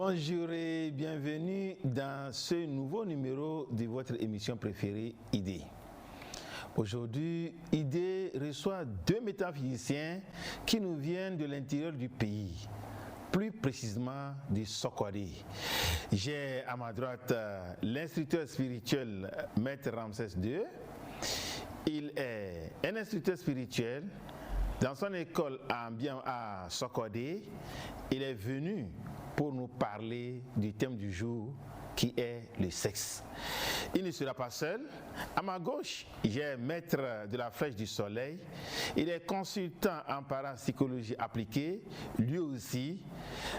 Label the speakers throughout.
Speaker 1: Bonjour et bienvenue dans ce nouveau numéro de votre émission préférée, Idée. Aujourd'hui, Idée reçoit deux métaphysiciens qui nous viennent de l'intérieur du pays, plus précisément de Sokodé. J'ai à ma droite l'instructeur spirituel Maître Ramsès II. Il est un instructeur spirituel. Dans son école à Sokodé, il est venu pour nous parler du thème du jour qui est le sexe. Il ne sera pas seul. À ma gauche, j'ai Maître de la Flèche du Soleil. Il est consultant en parapsychologie appliquée. Lui aussi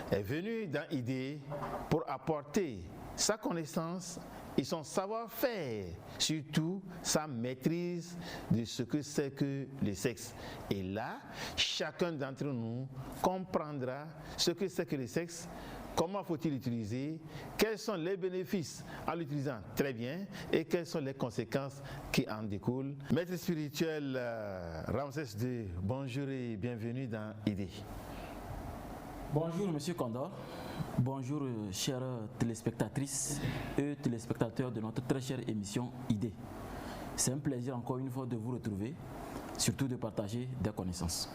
Speaker 1: est venu dans Idée pour apporter sa connaissance et son savoir-faire, surtout sa maîtrise de ce que c'est que le sexe. Et là, chacun d'entre nous comprendra ce que c'est que le sexe, comment faut-il l'utiliser, quels sont les bénéfices en l'utilisant très bien et quelles sont les conséquences qui en découlent. Maître spirituel Ramsès II, bonjour et bienvenue dans Idée.
Speaker 2: Bonjour Monsieur Condor, bonjour chères téléspectatrices et téléspectateurs de notre très chère émission Idée. C'est un plaisir encore une fois de vous retrouver, surtout de partager des connaissances.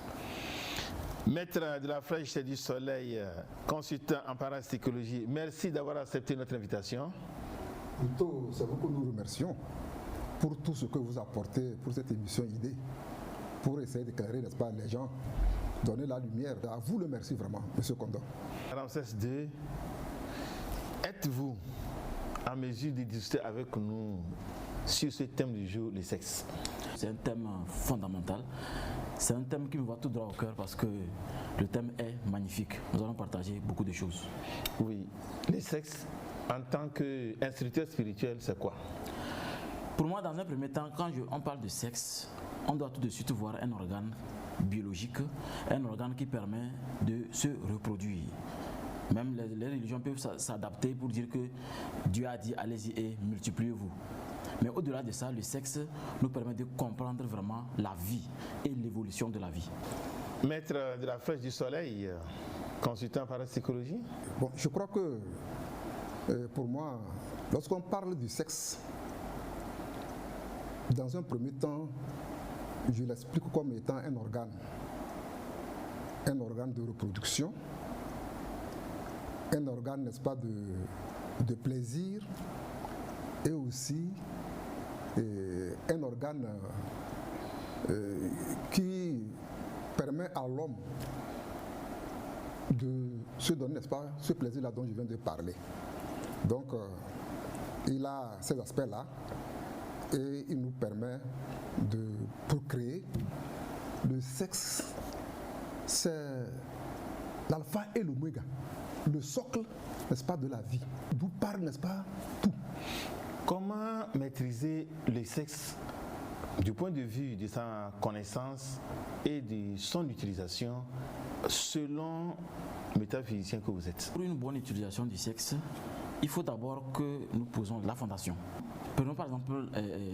Speaker 1: Maître de la Flèche du Soleil, consultant en parapsychologie, merci d'avoir accepté notre invitation.
Speaker 3: Plutôt, c'est vous que nous remercions pour tout ce que vous apportez pour cette émission Idée, pour essayer d'éclairer, n'est-ce pas, les gens, donner la lumière. À vous le merci vraiment, Monsieur Condor.
Speaker 1: Ramsès II, êtes-vous en mesure de discuter avec nous sur ce thème du jour, le sexe?
Speaker 2: C'est un thème fondamental. C'est un thème qui me va tout droit au cœur parce que le thème est magnifique. Nous allons partager beaucoup de choses.
Speaker 1: Oui, le sexe, en tant qu'instructeur spirituel, c'est quoi?
Speaker 2: Pour moi, dans un premier temps, quand on parle de sexe, on doit tout de suite voir un organe biologique, un organe qui permet de se reproduire. Même les religions peuvent s'adapter pour dire que Dieu a dit allez-y et multipliez-vous. Mais au-delà de ça, le sexe nous permet de comprendre vraiment la vie et l'évolution de la vie.
Speaker 1: Maître de la Flèche du Soleil, consultant en parapsychologie.
Speaker 3: Bon, je crois que pour moi, lorsqu'on parle du sexe, dans un premier temps, je l'explique comme étant un organe de reproduction, un organe, n'est-ce pas, de plaisir, et aussi un organe qui permet à l'homme de se donner, n'est-ce pas, ce plaisir-là dont je viens de parler. Donc, il a ces aspects-là et il nous permet de procréer. Le sexe, c'est l'alpha et l'oméga, le socle, n'est-ce pas, de la vie, d'où part, n'est-ce pas, tout.
Speaker 1: Comment maîtriser le sexe du point de vue de sa connaissance et de son utilisation selon le métaphysicien que vous êtes?
Speaker 2: Pour une bonne utilisation du sexe, il faut d'abord que nous posons la fondation. Prenons par exemple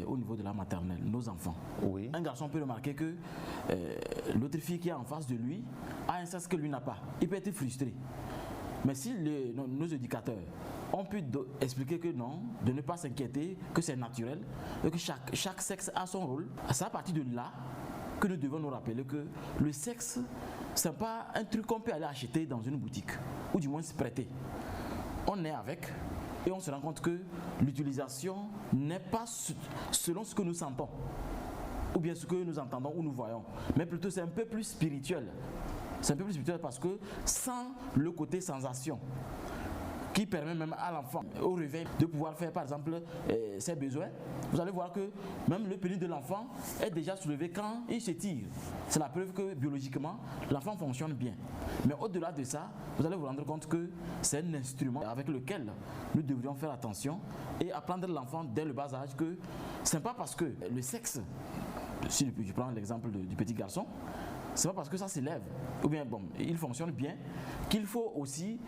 Speaker 2: au niveau de la maternelle, nos enfants.
Speaker 1: Oui.
Speaker 2: Un garçon peut remarquer que l'autre fille qui est en face de lui a un sexe que lui n'a pas. Il peut être frustré. Mais si nos éducateurs ont pu expliquer que non, de ne pas s'inquiéter, que c'est naturel, et que chaque sexe a son rôle, c'est à partir de là que nous devons nous rappeler que le sexe, ce n'est pas un truc qu'on peut aller acheter dans une boutique, ou du moins se prêter. On est avec et on se rend compte que l'utilisation n'est pas selon ce que nous sentons, ou bien ce que nous entendons ou nous voyons, mais plutôt c'est un peu plus spirituel. C'est un peu plus spirituel parce que sans le côté sensation, qui permet même à l'enfant, au réveil, de pouvoir faire par exemple ses besoins, vous allez voir que même le pénis de l'enfant est déjà soulevé quand il se tire. C'est la preuve que biologiquement, l'enfant fonctionne bien. Mais au-delà de ça, vous allez vous rendre compte que c'est un instrument avec lequel nous devrions faire attention et apprendre l'enfant dès le bas âge que ce n'est pas parce que le sexe, si je prends l'exemple du petit garçon, c'est pas parce que ça s'élève, ou bien bon, il fonctionne bien, qu'il faut aussi,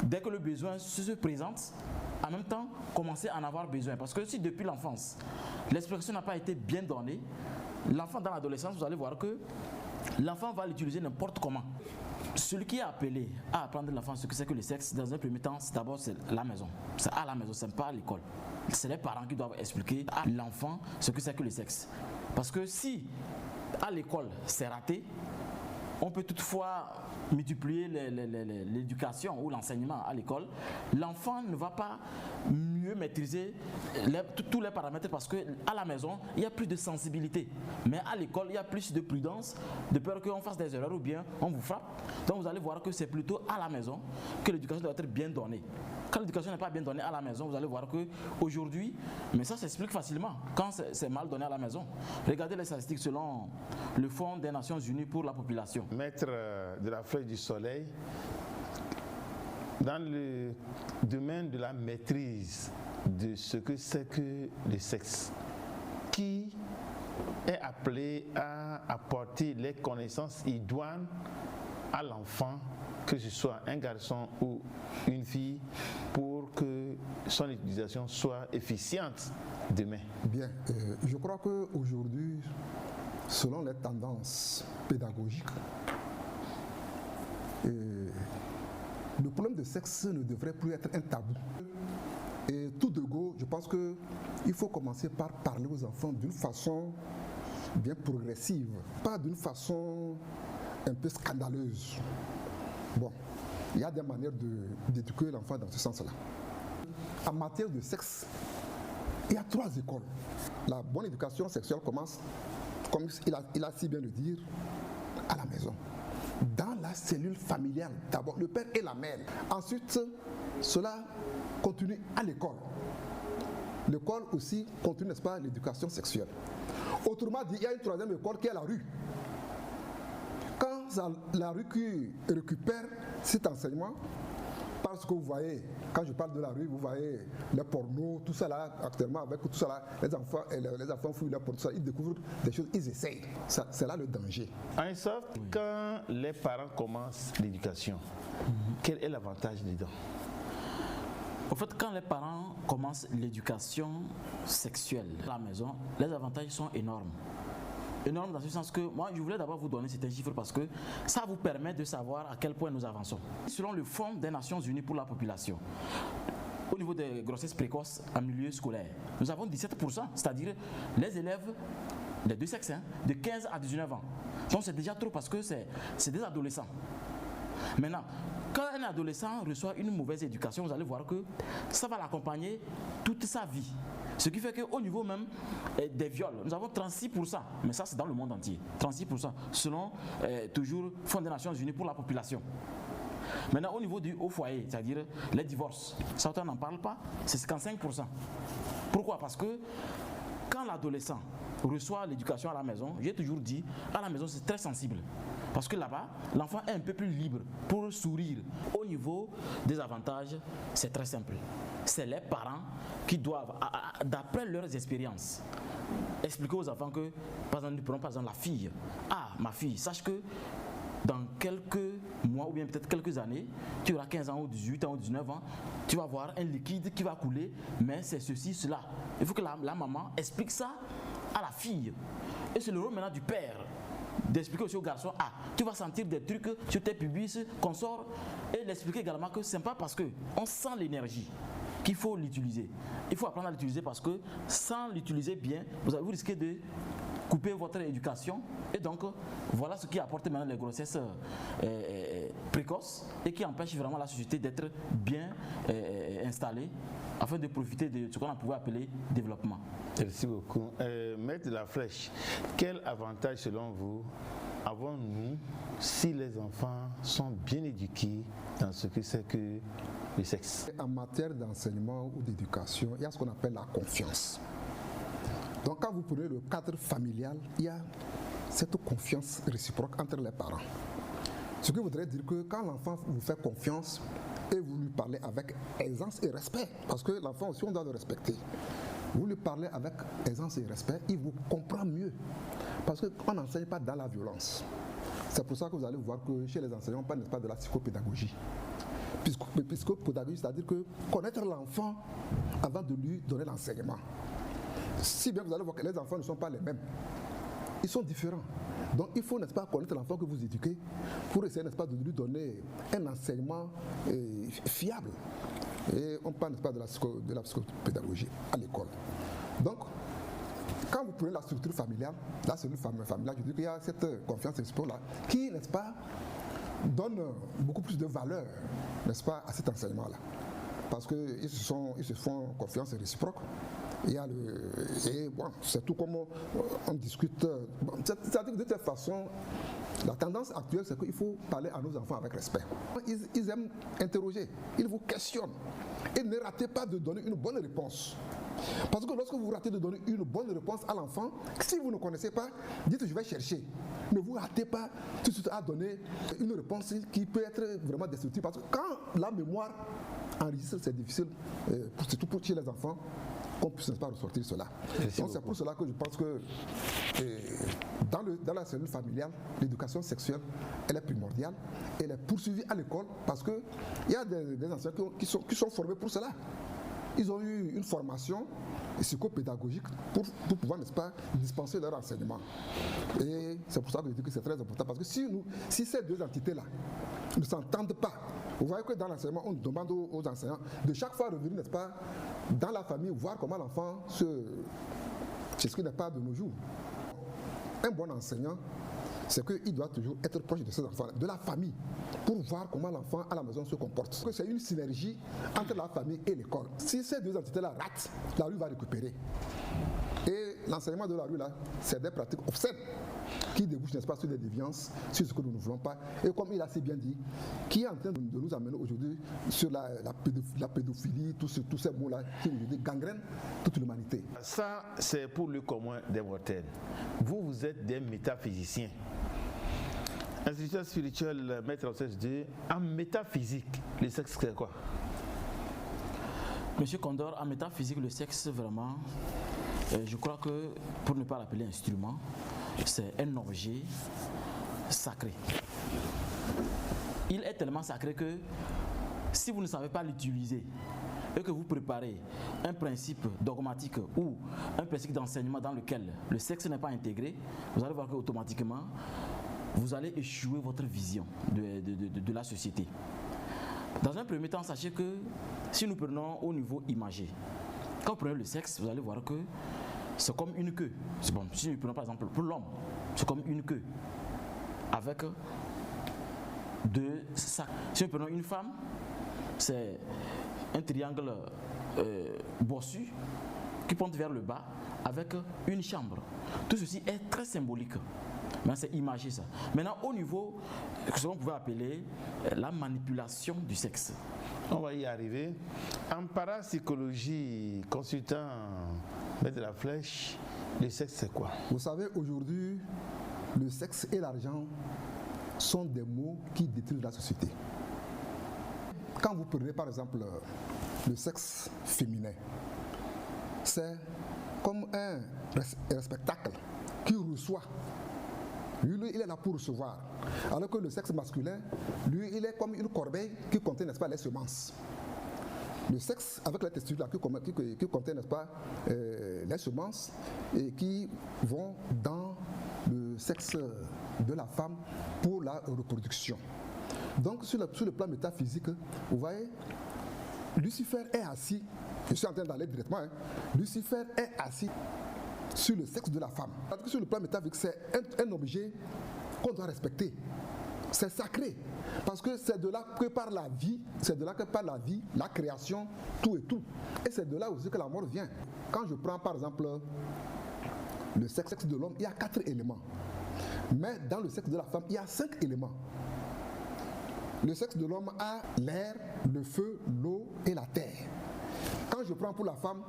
Speaker 2: dès que le besoin se présente, en même temps commencer à en avoir besoin. Parce que si depuis l'enfance, l'expression n'a pas été bien donnée, l'enfant dans l'adolescence, vous allez voir que l'enfant va l'utiliser n'importe comment. celui qui est appelé à apprendre à l'enfant ce que c'est que le sexe, dans un premier temps, d'abord c'est la maison. C'est à la maison, c'est pas à l'école. C'est les parents qui doivent expliquer à l'enfant ce que c'est que le sexe. Parce que si à l'école c'est raté, on peut toutefois multiplier l'éducation ou l'enseignement à l'école. L'enfant ne va pas mieux maîtriser tous les paramètres parce qu'à la maison, il y a plus de sensibilité. Mais à l'école, il y a plus de prudence, de peur qu'on fasse des erreurs ou bien on vous frappe. Donc vous allez voir que c'est plutôt à la maison que l'éducation doit être bien donnée. Quand l'éducation n'est pas bien donnée à la maison, vous allez voir qu'aujourd'hui, mais ça s'explique facilement quand c'est mal donné à la maison. Regardez les statistiques selon le Fonds des Nations Unies pour la population.
Speaker 1: Maître de la Flèche du Soleil, dans le domaine de la maîtrise de ce que c'est que le sexe, qui est appelé à apporter les connaissances idoines à l'enfant, que ce soit un garçon ou une fille, pour que son utilisation soit efficiente demain? Bien,
Speaker 3: je crois qu'aujourd'hui, selon les tendances pédagogiques, le problème de sexe ne devrait plus être un tabou. Et tout de go, je pense qu'il faut commencer par parler aux enfants d'une façon bien progressive, pas d'une façon un peu scandaleuse. Bon, il y a des manières d'éduquer l'enfant dans ce sens-là. En matière de sexe, il y a 3 écoles. La bonne éducation sexuelle commence, comme il a si bien le dire, à la maison. Dans la cellule familiale, d'abord le père et la mère. Ensuite, cela continue à l'école. L'école aussi continue, n'est-ce pas, l'éducation sexuelle. Autrement dit, il y a une 3e école qui est la rue. Quand la rue qui récupère cet enseignement, parce que vous voyez, quand je parle de la rue, vous voyez les pornos, tout ça là, actuellement, avec tout ça là, les enfants fouillent les pornos, ils découvrent des choses, ils essayent. C'est là le danger.
Speaker 1: En soft, quand les parents commencent l'éducation, quel est l'avantage dedans?
Speaker 2: En fait, quand les parents commencent l'éducation sexuelle à la maison, les avantages sont énormes. Énorme dans ce sens que moi je voulais d'abord vous donner certains chiffres parce que ça vous permet de savoir à quel point nous avançons. Selon le Fonds des Nations Unies pour la population, au niveau des grossesses précoces en milieu scolaire, nous avons 17%, c'est-à-dire les élèves des deux sexes, de 15 à 19 ans. Donc c'est déjà trop parce que c'est des adolescents. Maintenant, quand un adolescent reçoit une mauvaise éducation, vous allez voir que ça va l'accompagner toute sa vie. Ce qui fait qu'au niveau même des viols, nous avons 36%, mais ça c'est dans le monde entier, 36% selon toujours Fonds des Nations Unies pour la population. Maintenant au niveau du haut foyer, c'est-à-dire les divorces, ça on n'en parle pas, c'est 55%. Pourquoi? Parce que quand l'adolescent reçoit l'éducation à la maison, j'ai toujours dit, à la maison c'est très sensible. Parce que là-bas, l'enfant est un peu plus libre pour sourire. Au niveau des avantages, c'est très simple. C'est les parents qui doivent, d'après leurs expériences, expliquer aux enfants que, par exemple, nous prenons par exemple la fille. Ah, ma fille, sache que dans quelques mois ou bien peut-être quelques années, tu auras 15 ans ou 18 ans ou 19 ans, tu vas avoir un liquide qui va couler, mais c'est ceci, cela. Il faut que la maman explique ça à la fille. Et c'est le rôle maintenant du père d'expliquer aussi au garçon, ah, tu vas sentir des trucs sur tes pubis, qu'on sort, et l'expliquer également que c'est pas parce qu'on sent l'énergie qu'il faut l'utiliser. Il faut apprendre à l'utiliser parce que sans l'utiliser bien, vous risquez de couper votre éducation. Et donc, voilà ce qui apporte maintenant les grossesses précoces et qui empêche vraiment la société d'être bien installée afin de profiter de ce qu'on pouvait appeler développement.
Speaker 1: Merci beaucoup. Maître de la Flèche, quel avantage selon vous avons-nous si les enfants sont bien éduqués dans ce que c'est que le sexe?
Speaker 3: En matière d'enseignement ou d'éducation, il y a ce qu'on appelle la confiance. Donc quand vous prenez le cadre familial, il y a cette confiance réciproque entre les parents. Ce qui voudrait dire que quand l'enfant vous fait confiance et vous lui parlez avec aisance et respect, parce que l'enfant aussi on doit le respecter, vous lui parlez avec aisance et respect, il vous comprend mieux. Parce qu'on n'enseigne pas dans la violence. C'est pour ça que vous allez voir que chez les enseignants, on parle pas de la psychopédagogie. Psychopédagogie, c'est-à-dire que connaître l'enfant avant de lui donner l'enseignement. Si bien vous allez voir que les enfants ne sont pas les mêmes. Ils sont différents. Donc il faut, n'est-ce pas, connaître l'enfant que vous éduquez pour essayer, n'est-ce pas, de lui donner un enseignement fiable. Et on parle, n'est-ce pas, de la psychopédagogie à l'école. Donc, quand vous prenez la structure familiale, la cellule familiale, je dis qu'il y a cette confiance réciproque-là qui, n'est-ce pas, donne beaucoup plus de valeur, n'est-ce pas, à cet enseignement-là. Parce qu'ils se font confiance réciproque. Il y a et bon, c'est tout comme on discute. Bon, c'est-à-dire que de toute façon, la tendance actuelle, c'est qu'il faut parler à nos enfants avec respect. Ils aiment interroger, ils vous questionnent. Et ne ratez pas de donner une bonne réponse. Parce que lorsque vous ratez de donner une bonne réponse à l'enfant, si vous ne connaissez pas, dites je vais chercher. Ne vous ratez pas tout de suite à donner une réponse qui peut être vraiment destructive. Parce que quand la mémoire enregistre, c'est difficile, surtout pour chez les enfants, qu'on puisse pas ressortir cela. Donc c'est pour cela que je pense que dans la cellule familiale, l'éducation sexuelle, elle est primordiale. Elle est poursuivie à l'école parce qu'il y a des enseignants qui sont formés pour cela. Ils ont eu une formation psychopédagogique pour pouvoir, n'est-ce pas, dispenser leur enseignement. Et c'est pour ça que je dis que c'est très important. Parce que si ces deux entités-là ne s'entendent pas, vous voyez que dans l'enseignement, on demande aux enseignants de chaque fois revenir, n'est-ce pas, dans la famille, voir comment l'enfant c'est ce qui n'est pas de nos jours. Un bon enseignant, c'est qu'il doit toujours être proche de ses enfants, de la famille, pour voir comment l'enfant à la maison se comporte. C'est une synergie entre la famille et l'école. Si ces deux entités-là ratent, la rue va récupérer. Et l'enseignement de la rue, là, c'est des pratiques obscènes qui débouchent, n'est-ce pas, sur des déviances, sur ce que nous ne voulons pas. Et comme il a si bien dit, qui est en train de nous amener aujourd'hui sur la pédophilie, tous ces mots-là qui aujourd'hui gangrènent toute l'humanité.
Speaker 1: Ça, c'est pour le commun des mortels. Vous êtes des métaphysiciens. Instituteur spirituel, maître Osej, en métaphysique, le sexe c'est quoi?
Speaker 2: Monsieur Condor, en métaphysique, le sexe, vraiment, je crois que, pour ne pas l'appeler instrument, c'est un objet sacré. Il est tellement sacré que si vous ne savez pas l'utiliser et que vous préparez un principe dogmatique ou un principe d'enseignement dans lequel le sexe n'est pas intégré, vous allez voir qu'automatiquement, vous allez échouer votre vision de la société. Dans un premier temps, sachez que si nous prenons au niveau imagé, quand vous prenez le sexe, vous allez voir que c'est comme une queue. C'est bon. Si nous prenons par exemple pour l'homme, c'est comme une queue avec deux sacs. Si nous prenons une femme, c'est un triangle bossu qui pointe vers le bas avec une chambre. Tout ceci est très symbolique. Mais c'est imagé ça. Maintenant, au niveau, ce qu'on pouvait appeler la manipulation du sexe.
Speaker 1: On va y arriver. En parapsychologie, consultant Maître Laflèche, le sexe c'est quoi?
Speaker 3: Vous savez, aujourd'hui, le sexe et l'argent sont des mots qui détruisent la société. Quand vous prenez par exemple le sexe féminin, c'est comme un spectacle qui reçoit. Lui, il est là pour recevoir. Alors que le sexe masculin, lui, il est comme une corbeille qui contient, n'est-ce pas, les semences. Le sexe avec les testicules qui contient, n'est-ce pas, les semences et qui vont dans le sexe de la femme pour la reproduction. Donc sur le plan métaphysique, vous voyez, Lucifer est assis, je suis en train d'aller directement, Lucifer est assis sur le sexe de la femme. Parce que sur le plan métaphysique, c'est un objet qu'on doit respecter. C'est sacré. Parce que c'est de là que par la vie, la création, tout et tout. Et c'est de là aussi que la mort vient. Quand je prends par exemple le sexe de l'homme, il y a 4 éléments. Mais dans le sexe de la femme, il y a 5 éléments. Le sexe de l'homme a l'air, le feu, l'eau et la terre. Quand je prends pour la femme,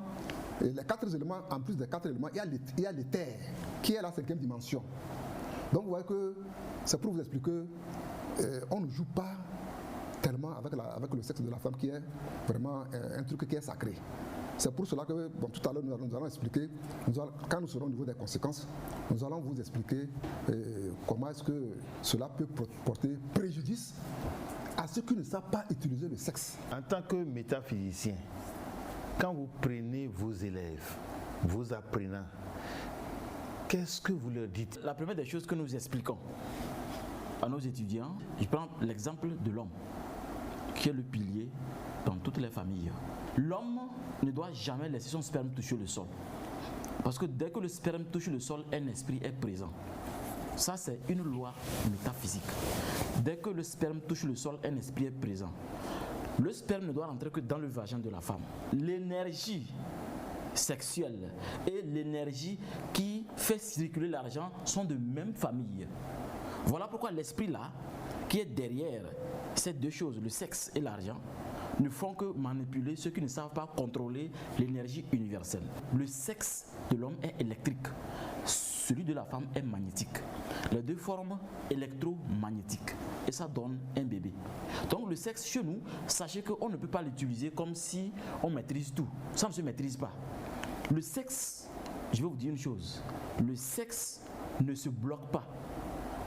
Speaker 3: les 4 éléments, en plus des 4 éléments, il y a l'éther, qui est la 5e dimension. Donc vous voyez que c'est pour vous expliquer on ne joue pas tellement avec le sexe de la femme qui est vraiment un truc qui est sacré. C'est pour cela que, bon, tout à l'heure, nous allons expliquer, quand nous serons au niveau des conséquences, nous allons vous expliquer comment est-ce que cela peut porter préjudice à ceux qui ne savent pas utiliser le sexe.
Speaker 1: En tant que métaphysicien, quand vous prenez vos élèves, vos apprenants, qu'est-ce que vous leur dites?
Speaker 2: La première des choses que nous expliquons, à nos étudiants, je prends l'exemple de l'homme, qui est le pilier dans toutes les familles. L'homme ne doit jamais laisser son sperme toucher le sol. Parce que dès que le sperme touche le sol, un esprit est présent. Ça, c'est une loi métaphysique. Dès que le sperme touche le sol, un esprit est présent. Le sperme ne doit rentrer que dans le vagin de la femme. L'énergie sexuelle et l'énergie qui fait circuler l'argent sont de même famille. Voilà pourquoi l'esprit là, qui est derrière ces deux choses, le sexe et l'argent, ne font que manipuler ceux qui ne savent pas contrôler l'énergie universelle. Le sexe de l'homme est électrique, celui de la femme est magnétique. Les deux forment électromagnétique et ça donne un bébé. Donc le sexe chez nous, sachez qu'on ne peut pas l'utiliser comme si on maîtrise tout. Ça ne se maîtrise pas. Le sexe, je vais vous dire une chose, le sexe ne se bloque pas.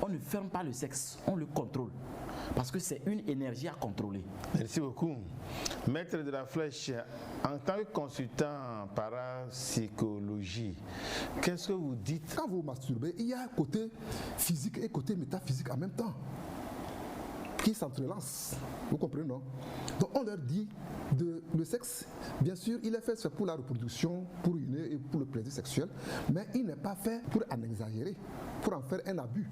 Speaker 2: On ne ferme pas le sexe, on le contrôle. Parce que c'est une énergie à contrôler.
Speaker 1: Merci beaucoup. Maître de la Flèche, en tant que consultant parapsychologie, qu'est-ce que vous dites?
Speaker 3: Quand vous masturbez, il y a un côté physique et un côté métaphysique en même temps qui s'entrelacent. Vous comprenez, non? Donc on leur dit, le sexe, bien sûr, il est fait pour la reproduction, pour uriner et pour le plaisir sexuel, mais il n'est pas fait pour en exagérer, pour en faire un abus.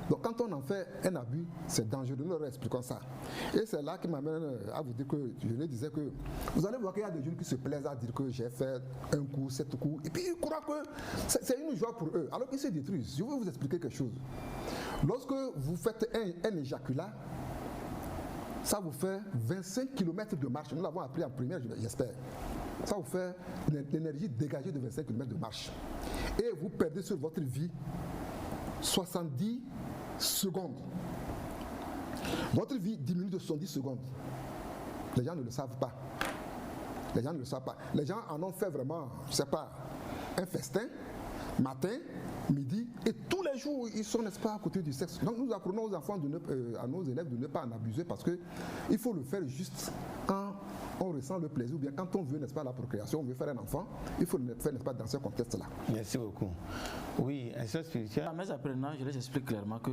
Speaker 3: Donc quand on en fait un abus, c'est dangereux. Nous leur expliquons ça. Et c'est là qui m'amène à vous dire que je leur disais que vous allez voir qu'il y a des jeunes qui se plaisent à dire que j'ai fait un coup, 7 coups, et puis ils croient que c'est une joie pour eux, alors qu'ils se détruisent. Je vais vous expliquer quelque chose. Lorsque vous faites un éjaculat, ça vous fait 25 km de marche. Nous l'avons appris en première, j'espère. Ça vous fait l'énergie dégagée de 25 km de marche. Et vous perdez sur votre vie 70 secondes. Votre vie diminue de 70 secondes. Les gens ne le savent pas. Les gens ne le savent pas. Les gens en ont fait vraiment, je ne sais pas, un festin, matin, midi, et tous les jours, ils sont, n'est-ce pas, à côté du sexe. Donc nous apprenons aux enfants, à nos élèves de ne pas en abuser parce qu'il faut le faire juste quand on ressent le plaisir, ou bien quand on veut, n'est-ce pas, la procréation, on veut faire un enfant, il faut le faire, n'est-ce pas, dans ce contexte-là.
Speaker 1: Merci beaucoup. Oui, un sens spirituel.
Speaker 2: À mes apprenants, je les explique clairement que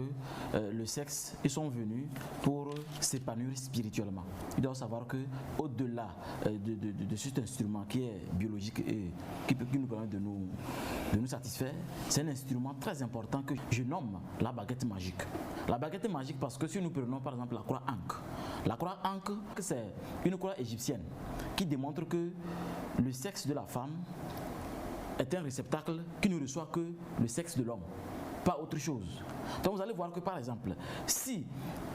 Speaker 2: le sexe, ils sont venus pour s'épanouir spirituellement. Ils doivent savoir que au-delà de cet instrument qui est biologique et qui nous permet de nous satisfaire, c'est un instrument très important que je nomme la baguette magique. La baguette magique parce que si nous prenons par exemple la croix Ankh, la croix Ankh, c'est une croix égyptienne qui démontre que le sexe de la femme est un réceptacle qui ne reçoit que le sexe de l'homme, pas autre chose. Donc vous allez voir que par exemple, si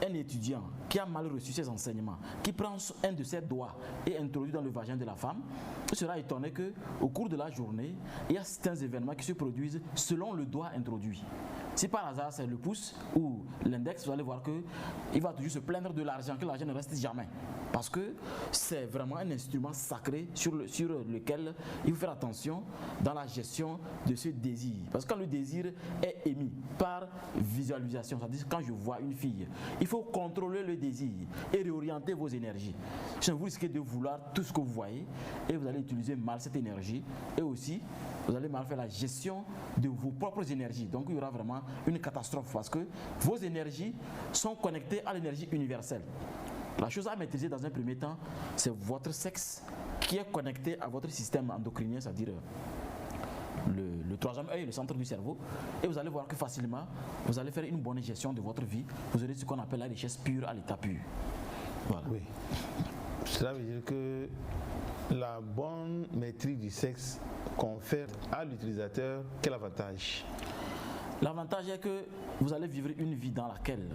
Speaker 2: un étudiant qui a mal reçu ses enseignements, qui prend un de ses doigts et introduit dans le vagin de la femme, il sera étonné qu'au cours de la journée, il y a certains événements qui se produisent selon le doigt introduit. Si par hasard c'est le pouce ou l'index, vous allez voir qu'il va toujours se plaindre de l'argent, que l'argent ne reste jamais. Parce que c'est vraiment un instrument sacré sur lequel il faut faire attention dans la gestion de ce désir. Parce que quand le désir est émis par visualisation, c'est-à-dire quand je vois une fille, il faut contrôler le désir et réorienter vos énergies. Sinon vous risquez de vouloir tout ce que vous voyez et vous allez utiliser mal cette énergie et aussi vous allez mal faire la gestion de vos propres énergies. Donc il y aura vraiment une catastrophe parce que vos énergies sont connectées à l'énergie universelle. La chose à maîtriser dans un premier temps, c'est votre sexe qui est connecté à votre système endocrinien, c'est-à-dire le troisième œil, le centre du cerveau. Et vous allez voir que facilement, vous allez faire une bonne gestion de votre vie. Vous aurez ce qu'on appelle la richesse pure à l'état pur. Voilà.
Speaker 1: Oui. Cela veut dire que la bonne maîtrise du sexe confère à l'utilisateur quel avantage?
Speaker 2: L'avantage est que vous allez vivre une vie dans laquelle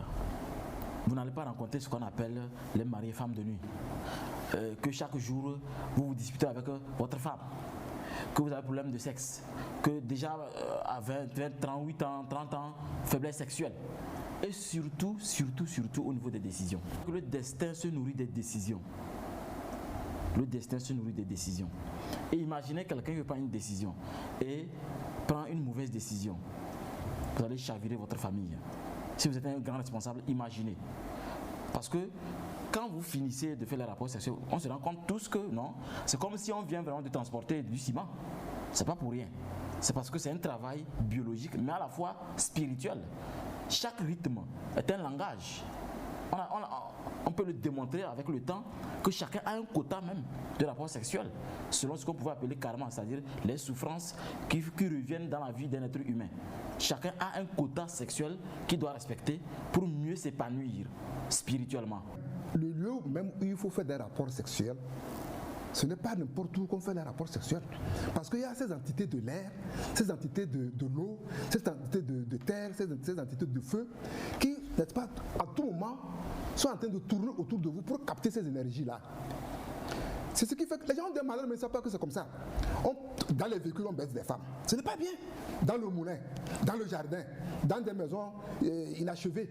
Speaker 2: vous n'allez pas rencontrer ce qu'on appelle les maris et femmes de nuit. Que chaque jour, vous vous disputez avec votre femme. Que vous avez un problème de sexe. Que déjà à 20, 38 ans, 30 ans, faiblesse sexuelle. Et surtout au niveau des décisions. Le destin se nourrit des décisions. Le destin se nourrit des décisions. Et imaginez quelqu'un qui prend une décision et prend une mauvaise décision. Vous allez chavirer votre famille. Si vous êtes un grand responsable, imaginez. Parce que quand vous finissez de faire les rapports sexuels, on se rend compte tous que non, c'est comme si on vient vraiment de transporter du ciment. C'est pas pour rien. C'est parce que c'est un travail biologique, mais à la fois spirituel. chaque rythme est un langage. On peut le démontrer avec le temps que chacun a un quota même de rapport sexuel, selon ce qu'on pouvait appeler karma, c'est-à-dire les souffrances qui reviennent dans la vie d'un être humain. Chacun a un quota sexuel qu'il doit respecter pour mieux s'épanouir spirituellement.
Speaker 3: Le lieu même où il faut faire des rapports sexuels, ce n'est pas n'importe où qu'on fait les rapports sexuels. Parce qu'il y a ces entités de l'air, ces entités de l'eau, ces entités de terre, ces entités de feu, qui, n'est-ce pas, à tout moment, sont en train de tourner autour de vous pour capter ces énergies-là. C'est ce qui fait que les gens ont des malades, mais ils ne savent pas que c'est comme ça. Dans les véhicules, on baisse des femmes. Ce n'est pas bien. Dans le moulin, dans le jardin, dans des maisons inachevées.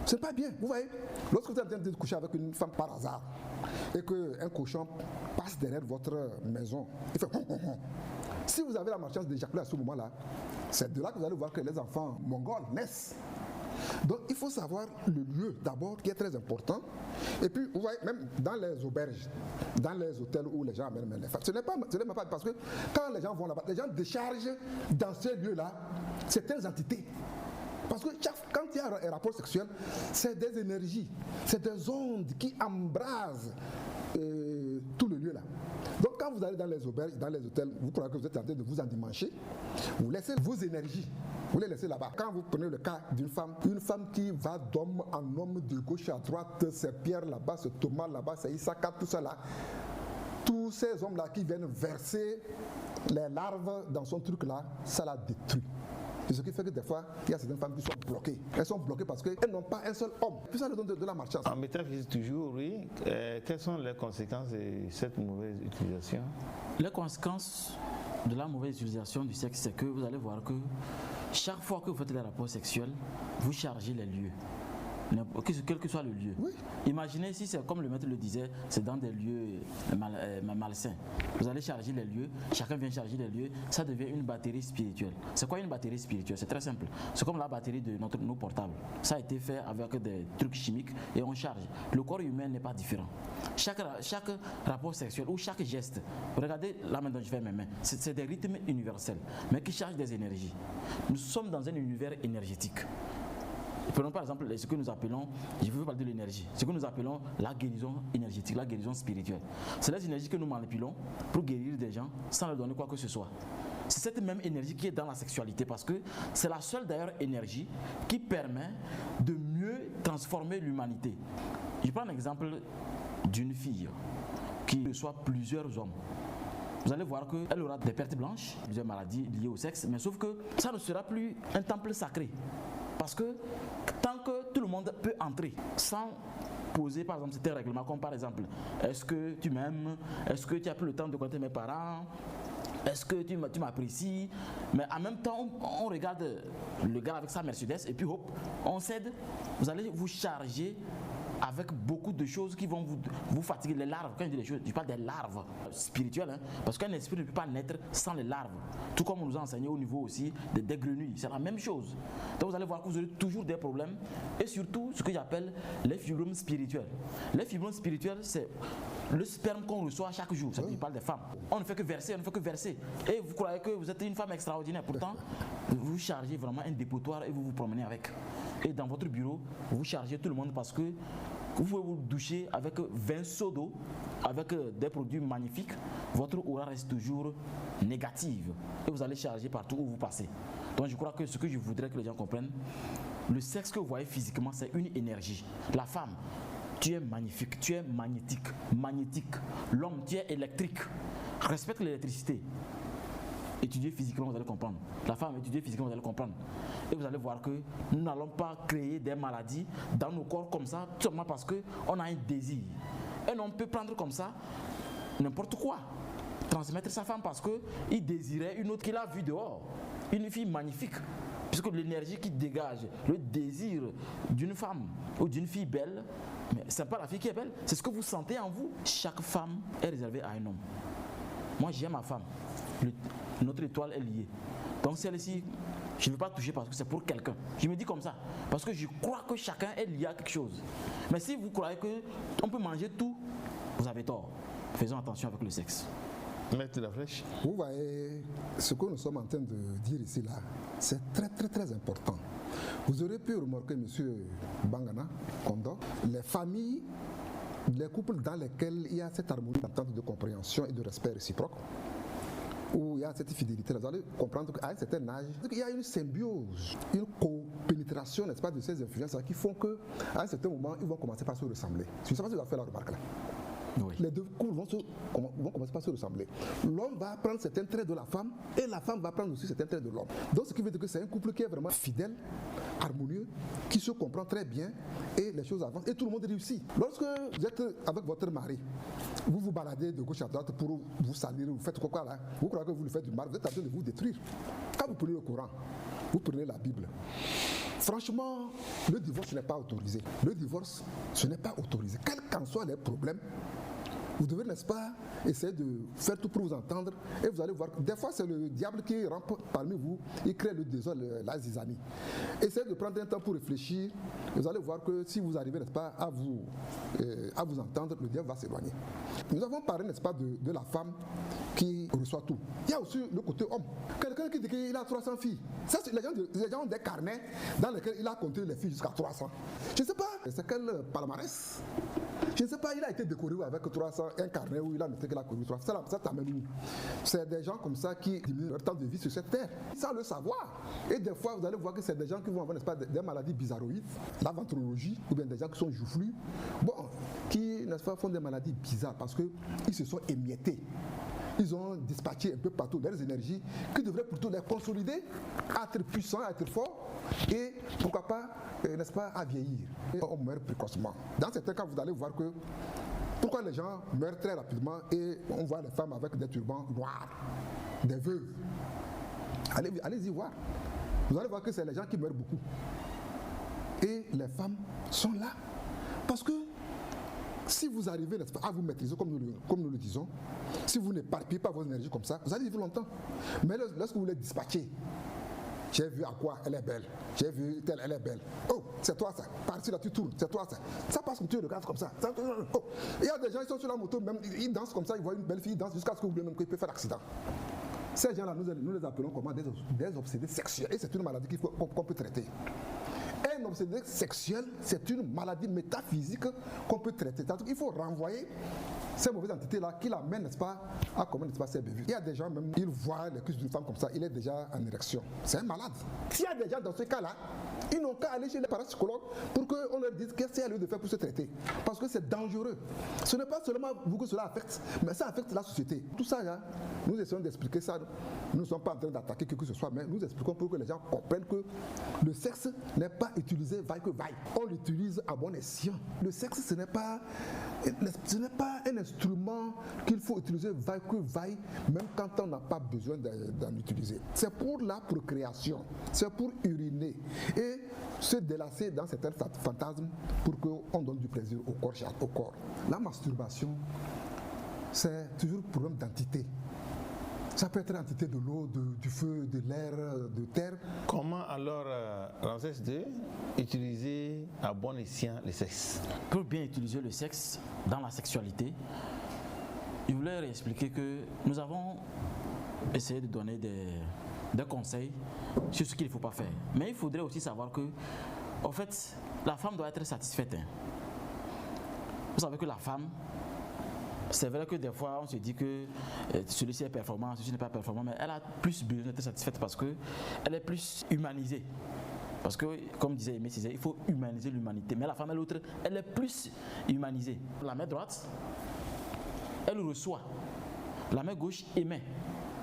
Speaker 3: Ce n'est pas bien. Vous voyez, lorsque vous êtes en train de coucher avec une femme par hasard et qu'un cochon passe derrière votre maison, il fait hon, hon, hon. Si vous avez la malchance d'éjaculer à ce moment-là, c'est de là que vous allez voir que les enfants mongols naissent. Donc il faut savoir le lieu d'abord qui est très important. Et puis vous voyez, même dans les auberges, dans les hôtels où les gens amènent les femmes, ce n'est pas parce que quand les gens vont là-bas, les gens déchargent dans ces lieux-là certaines entités. Parce que quand il y a un rapport sexuel, c'est des énergies, c'est des ondes qui embrasent tout le lieu là. Donc quand vous allez dans les auberges, dans les hôtels, vous croyez que vous êtes en train de vous endimancher, vous laissez vos énergies, vous les laissez là-bas. Quand vous prenez le cas d'une femme, une femme qui va d'homme en homme, de gauche à droite, c'est Pierre là-bas, c'est Thomas là-bas, c'est Issaka, tout ça là, tous ces hommes-là qui viennent verser les larves dans son truc là, ça la détruit. C'est ce qui fait que des fois, il y a certaines femmes qui sont bloquées. Elles sont bloquées parce qu'elles n'ont pas un seul homme. Puis ça leur donne de la malchance.
Speaker 1: En métaphysique toujours, oui. Quelles sont les conséquences de cette mauvaise utilisation? Les conséquences
Speaker 2: de la mauvaise utilisation du sexe, c'est que vous allez voir que chaque fois que vous faites des rapports sexuels, vous chargez les lieux. Quel que soit le lieu.
Speaker 3: Oui.
Speaker 2: Imaginez si c'est comme le maître le disait, c'est dans des lieux malsains. Vous allez charger les lieux, chacun vient charger les lieux, ça devient une batterie spirituelle. C'est quoi une batterie spirituelle? C'est très simple. C'est comme la batterie de nos portables. Ça a été fait avec des trucs chimiques et on charge. Le corps humain n'est pas différent. Chaque rapport sexuel ou chaque geste, regardez là maintenant je fais mes mains, c'est des rythmes universels, mais qui chargent des énergies. Nous sommes dans un univers énergétique. Prenons par exemple ce que nous appelons, je veux parler de l'énergie, ce que nous appelons la guérison énergétique, la guérison spirituelle. C'est les énergies que nous manipulons pour guérir des gens sans leur donner quoi que ce soit. C'est cette même énergie qui est dans la sexualité parce que c'est la seule d'ailleurs énergie qui permet de mieux transformer l'humanité. Je prends l'exemple d'une fille qui reçoit plusieurs hommes. Vous allez voir qu'elle aura des pertes blanches, plusieurs maladies liées au sexe, mais sauf que ça ne sera plus un temple sacré. Parce que tant que tout le monde peut entrer sans poser par exemple certains règlements, comme par exemple, est-ce que tu m'aimes? Est-ce que tu as pris le temps de connaître mes parents? Est-ce que tu m'apprécies? Mais en même temps, on regarde le gars avec sa Mercedes et puis hop, on cède. Vous allez vous charger avec beaucoup de choses qui vont vous fatiguer. Les larves, quand je dis les choses, je parle des larves spirituelles, hein, parce qu'un esprit ne peut pas naître sans les larves. Tout comme on nous a enseigné au niveau aussi des grenouilles, c'est la même chose. Donc vous allez voir que vous aurez toujours des problèmes et surtout ce que j'appelle les fibromes spirituels. Les fibromes spirituels, c'est le sperme qu'on reçoit chaque jour. Ça, je parle des femmes. On ne fait que verser, on ne fait que verser. Et vous croyez que vous êtes une femme extraordinaire. Pourtant, vous chargez vraiment un dépotoir et vous vous promenez avec. Et dans votre bureau, vous chargez tout le monde parce que vous pouvez vous doucher avec 20 seaux d'eau, avec des produits magnifiques. Votre aura reste toujours négative. Et vous allez charger partout où vous passez. Donc je crois que ce que je voudrais que les gens comprennent, le sexe que vous voyez physiquement, c'est une énergie. La femme, tu es magnifique, tu es magnétique. L'homme, tu es électrique. Respecte l'électricité. Étudiez physiquement, vous allez comprendre. La femme, étudiez physiquement, vous allez comprendre. Et vous allez voir que nous n'allons pas créer des maladies dans nos corps comme ça, seulement parce qu'on a un désir. Un homme peut prendre comme ça n'importe quoi, transmettre sa femme parce qu'il désirait une autre qu'il a vue dehors. Une fille magnifique. Puisque l'énergie qui dégage, le désir d'une femme ou d'une fille belle, mais ce n'est pas la fille qui est belle, c'est ce que vous sentez en vous. Chaque femme est réservée à un homme. Moi, j'aime ma femme. Notre étoile est liée. Donc celle-ci, je ne veux pas toucher parce que c'est pour quelqu'un. Je me dis comme ça. Parce que je crois que chacun est lié à quelque chose. Mais si vous croyez qu'on peut manger tout, vous avez tort. Faisons attention avec le sexe.
Speaker 1: Maître Laflèche.
Speaker 3: Vous voyez, ce que nous sommes en train de dire ici, là, c'est très, très, très important. Vous aurez pu remarquer, M. Bangana Kondo, les familles, les couples dans lesquels il y a cette harmonie d'entente, de compréhension et de respect réciproque, où il y a cette fidélité, vous allez comprendre qu'à un certain âge, il y a une symbiose, une copénétration, n'est-ce pas, de ces influences qui font qu'à un certain moment, ils vont commencer par se ressembler. Je ne sais pas si vous avez fait la remarque là. Oui. Les deux couples vont commencer par se ressembler. L'homme va prendre certains traits de la femme et la femme va prendre aussi certains traits de l'homme. Donc ce qui veut dire que c'est un couple qui est vraiment fidèle, harmonieux, qui se comprend très bien et les choses avancent et tout le monde réussit. Lorsque vous êtes avec votre mari, vous vous baladez de gauche à droite pour vous salir, vous faites quoi là, vous croyez que vous le faites du mal, vous êtes en train de vous détruire. Quand vous prenez le Coran, vous prenez la Bible, franchement, le divorce n'est pas autorisé. Le divorce, ce n'est pas autorisé. Quels qu'en soient les problèmes, vous devez, n'est-ce pas, essayer de faire tout pour vous entendre et vous allez voir que des fois c'est le diable qui rampe parmi vous, il crée le désordre, la zizanie. Essayez de prendre un temps pour réfléchir, vous allez voir que si vous arrivez, n'est-ce pas, à vous entendre, le diable va s'éloigner. Nous avons parlé, n'est-ce pas, de la femme qui reçoit tout. Il y a aussi le côté homme. Quelqu'un qui dit qu'il a 300 filles. Ça, les gens ont des carnets dans lesquels il a compté les filles jusqu'à 300. Je ne sais pas, c'est quel palmarès. Je ne sais pas, il a été décoré avec 300, un carnet où il a noté qu'il a connu 300. Ça t'amène où? C'est des gens comme ça qui diminuent leur temps de vie sur cette terre, sans le savoir. Et des fois, vous allez voir que c'est des gens qui vont avoir, n'est-ce pas, des maladies bizarroïdes, la ventrologie, ou bien des gens qui sont joufflus, bon, qui, n'est-ce pas, font des maladies bizarres parce qu'ils se sont émiettés. Ils ont dispatché un peu partout leurs énergies qui devraient plutôt les consolider, être puissants, être forts et pourquoi pas, n'est-ce pas, à vieillir. Et on meurt précocement. Dans certains cas, vous allez voir que pourquoi les gens meurent très rapidement et on voit les femmes avec des turbans noirs, des veuves. Allez-y voir. Vous allez voir que c'est les gens qui meurent beaucoup. Et les femmes sont là. Parce que si vous arrivez, n'est-ce pas, à vous maîtriser comme nous le disons, si vous n'éparpillez pas vos énergies comme ça, vous allez vivre longtemps. Mais lorsque vous les dispatchez, j'ai vu à quoi elle est belle, j'ai vu telle, elle est belle. Oh, c'est toi ça, par-ci là tu tournes, c'est toi ça. Ça passe comme tu regardes comme ça. Oh. Il y a des gens qui sont sur la moto, même ils dansent comme ça, ils voient une belle fille, ils dansent jusqu'à ce que vous voulez même qu'il peut faire accident. Ces gens-là, nous les appelons comment? Des obsédés sexuels. Et c'est une maladie qu'on peut traiter. Un obsédé sexuel, c'est une maladie métaphysique qu'on peut traiter. Il faut renvoyer ces mauvaises entités-là qui l'amènent, n'est-ce pas, à comment, n'est-ce pas, ses bévues. Il y a des gens, même, ils voient les cuisses d'une femme comme ça, il est déjà en érection. C'est un malade. S'il y a des gens dans ce cas-là, ils n'ont qu'à aller chez les parapsychologues pour qu'on leur dise qu'est-ce qu'il y a lieu de faire pour se traiter. Parce que c'est dangereux. Ce n'est pas seulement vous que cela affecte, mais ça affecte la société. Tout ça, là, nous essayons d'expliquer ça. Nous ne sommes pas en train d'attaquer qui que ce soit, mais nous expliquons pour que les gens comprennent que le sexe n'est pas utilisé vaille que vaille. On l'utilise à bon escient. Le sexe, ce n'est pas un instrument qu'il faut utiliser vaille que vaille, même quand on n'a pas besoin d'en utiliser. C'est pour la procréation, c'est pour uriner et se délasser dans certains fantasmes pour qu'on donne du plaisir au corps. La masturbation, c'est toujours un problème d'entité. Ça peut être l'entité de l'eau, du feu, de l'air, de terre. Comment alors, Ramsès II, utiliser à bon escient le sexe?
Speaker 2: Pour bien utiliser le sexe dans la sexualité, je voulais réexpliquer que nous avons essayé de donner des conseils sur ce qu'il ne faut pas faire. Mais il faudrait aussi savoir que, en fait, la femme doit être satisfaite. Vous savez que la femme, c'est vrai que des fois on se dit que celui-ci est performant, celui-ci n'est pas performant, mais elle a plus besoin d'être satisfaite parce qu'elle est plus humanisée. Parce que, comme disait Aimé Césaire, il faut humaniser l'humanité. Mais la femme, l'autre, elle est plus humanisée. La main droite, elle reçoit. La main gauche émet.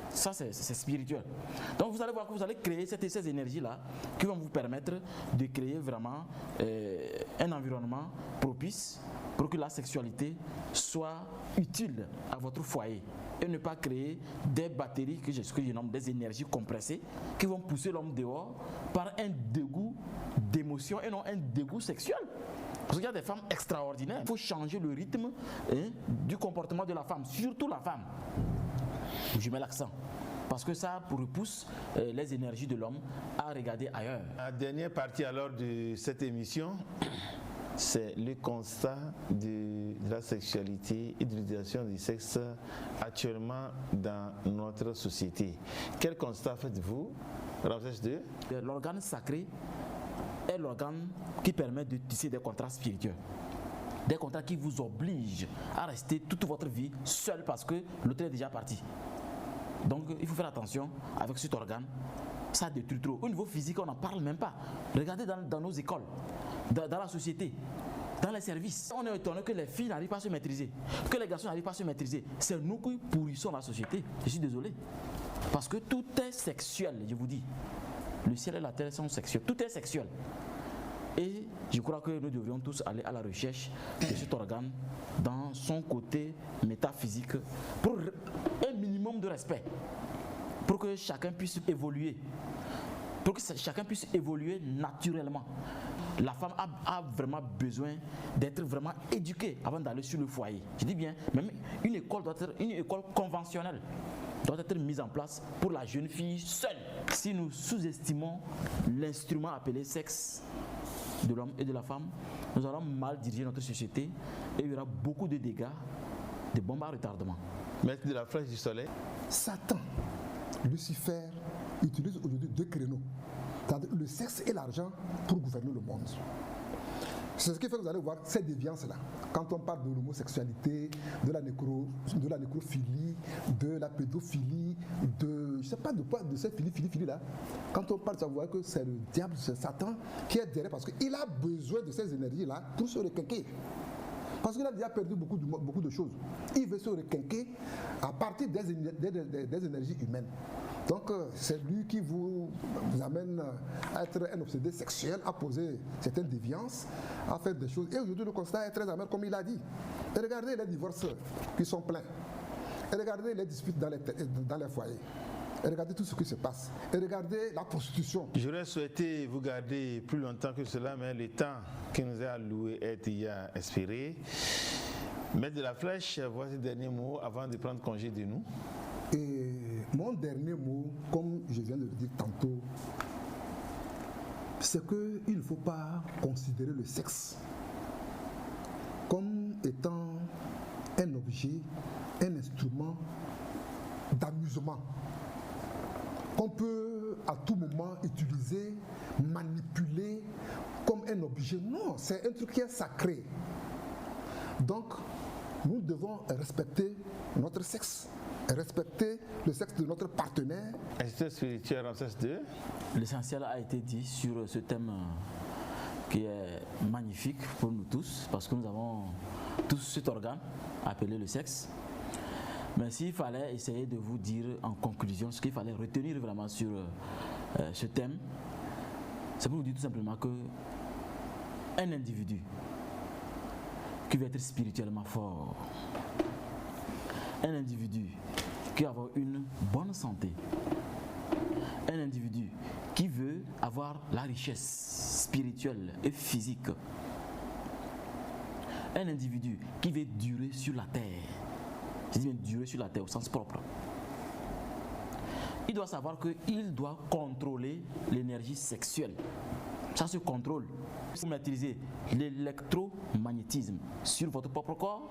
Speaker 2: Ça, c'est spirituel. Donc, vous allez voir que vous allez créer ces énergies-là qui vont vous permettre de créer vraiment un environnement propice pour que la sexualité soit utile à votre foyer et ne pas créer des batteries que je nomme des énergies compressées qui vont pousser l'homme dehors par un dégoût d'émotion et non un dégoût sexuel. Parce qu'il y a des femmes extraordinaires. Il faut changer le rythme du comportement de la femme, surtout la femme. Je mets l'accent. Parce que ça repousse les énergies de l'homme à regarder ailleurs.
Speaker 1: La dernière partie alors de cette émission, c'est le constat de la sexualité et de l'utilisation du sexe actuellement dans notre société. Quel constat faites-vous, Ramsès II?
Speaker 2: L'organe sacré est l'organe qui permet de tisser des contrats spirituels. Des contrats qui vous obligent à rester toute votre vie seul parce que l'autre est déjà parti. Donc il faut faire attention avec cet organe. Ça détruit trop. Au niveau physique, on n'en parle même pas. Regardez dans nos écoles, dans la société, dans les services. On est étonné que les filles n'arrivent pas à se maîtriser, que les garçons n'arrivent pas à se maîtriser. C'est nous qui pourrissons la société. Je suis désolé. Parce que tout est sexuel, je vous dis. Le ciel et la terre sont sexuels. Tout est sexuel. Et je crois que nous devrions tous aller à la recherche de cet organe dans son côté métaphysique pour un minimum de respect, pour que chacun puisse évoluer, naturellement. La femme a vraiment besoin d'être vraiment éduquée avant d'aller sur le foyer. Je dis bien, même une école conventionnelle doit être mise en place pour la jeune fille seule. Si nous sous-estimons l'instrument appelé sexe de l'homme et de la femme, nous allons mal diriger notre société et il y aura beaucoup de dégâts, de bombes à retardement.
Speaker 1: Maître de la flèche du soleil.
Speaker 3: Satan, Lucifer, utilise aujourd'hui deux créneaux, c'est-à-dire le sexe et l'argent pour gouverner le monde. C'est ce qui fait que vous allez voir ces déviances-là. Quand on parle de l'homosexualité, de la nécrophilie, de la pédophilie, je ne sais pas de quoi, de cette philie-là. Quand on parle, ça vous voit que c'est le diable, c'est Satan qui est derrière parce qu'il a besoin de ces énergies-là pour se requinquer. Parce qu'il a déjà perdu beaucoup de choses. Il veut se requinquer à partir des énergies humaines. Donc c'est lui qui vous amène à être un obsédé sexuel, à poser certaines déviances, à faire des choses. Et aujourd'hui le constat est très amer comme il a dit. Et regardez les divorces qui sont pleins. Et regardez les disputes dans les foyers. Et regardez tout ce qui se passe. Et regardez la prostitution.
Speaker 1: J'aurais souhaité vous garder plus longtemps que cela, mais le temps qui nous est alloué est déjà expiré. Maître de la flèche, voici le dernier mot avant de prendre congé de nous.
Speaker 3: Et mon dernier mot, comme je viens de le dire tantôt, c'est qu'il ne faut pas considérer le sexe comme étant un objet, un instrument d'amusement qu'on peut à tout moment utiliser, manipuler comme un objet. Non, c'est un truc qui est sacré. Donc, nous devons respecter notre sexe, respecter le sexe de notre partenaire.
Speaker 1: Institut spirituel Ramsès II.
Speaker 2: L'essentiel a été dit sur ce thème qui est magnifique pour nous tous, parce que nous avons tous cet organe appelé le sexe. Mais s'il fallait essayer de vous dire en conclusion ce qu'il fallait retenir vraiment sur ce thème, c'est pour vous dire tout simplement que un individu qui veut être spirituellement fort, un individu qui veut avoir une bonne santé, un individu qui veut avoir la richesse spirituelle et physique, un individu qui veut durer sur la terre, je dis bien durer sur la terre au sens propre, il doit savoir qu'il doit contrôler l'énergie sexuelle. Ça se contrôle. Vous maîtrisez l'électromagnétisme sur votre propre corps,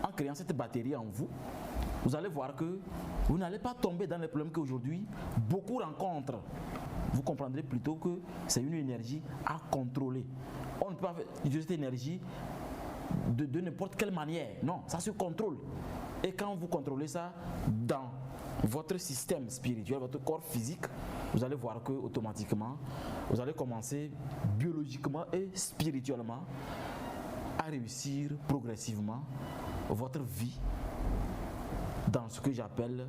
Speaker 2: en créant cette batterie en vous, vous allez voir que vous n'allez pas tomber dans les problèmes qu'aujourd'hui beaucoup rencontrent. Vous comprendrez plutôt que c'est une énergie à contrôler. On ne peut pas utiliser cette énergie de n'importe quelle manière. Non, ça se contrôle. Et quand vous contrôlez ça dans votre système spirituel, votre corps physique, vous allez voir que automatiquement, vous allez commencer biologiquement et spirituellement à réussir progressivement votre vie dans ce que j'appelle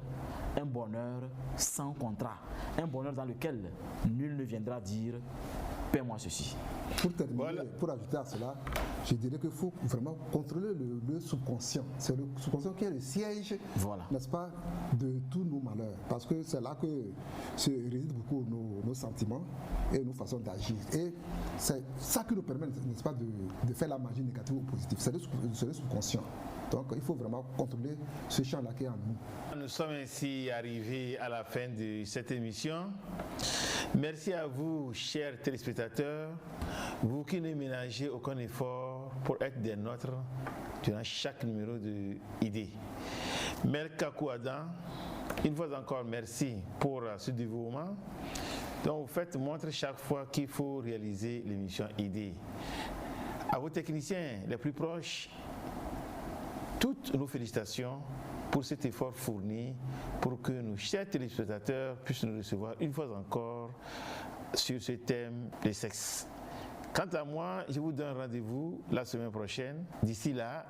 Speaker 2: un bonheur sans contrat, un bonheur dans lequel nul ne viendra dire « paie-moi ceci ».
Speaker 3: Pour terminer, voilà. Pour ajouter à cela, je dirais qu'il faut vraiment contrôler le subconscient. C'est le subconscient qui est le siège, voilà, n'est-ce pas, de tous nos malheurs. Parce que c'est là que se résident beaucoup nos sentiments et nos façons d'agir. Et c'est ça qui nous permet, n'est-ce pas, de faire la magie négative ou positive. C'est le subconscient. Donc il faut vraiment contrôler ce champ-là qui est en nous.
Speaker 1: Nous sommes ainsi arrivés à la fin de cette émission. Merci à vous, chers téléspectateurs, vous qui ne ménagez aucun effort pour être des nôtres durant chaque numéro de ID. Mère Kakou Adam, une fois encore merci pour ce dévouement. Donc vous faites montre chaque fois qu'il faut réaliser l'émission ID. À vos techniciens les plus proches, toutes nos félicitations pour cet effort fourni pour que nos chers téléspectateurs puissent nous recevoir une fois encore sur ce thème des sexes. Quant à moi, je vous donne rendez-vous la semaine prochaine. D'ici là,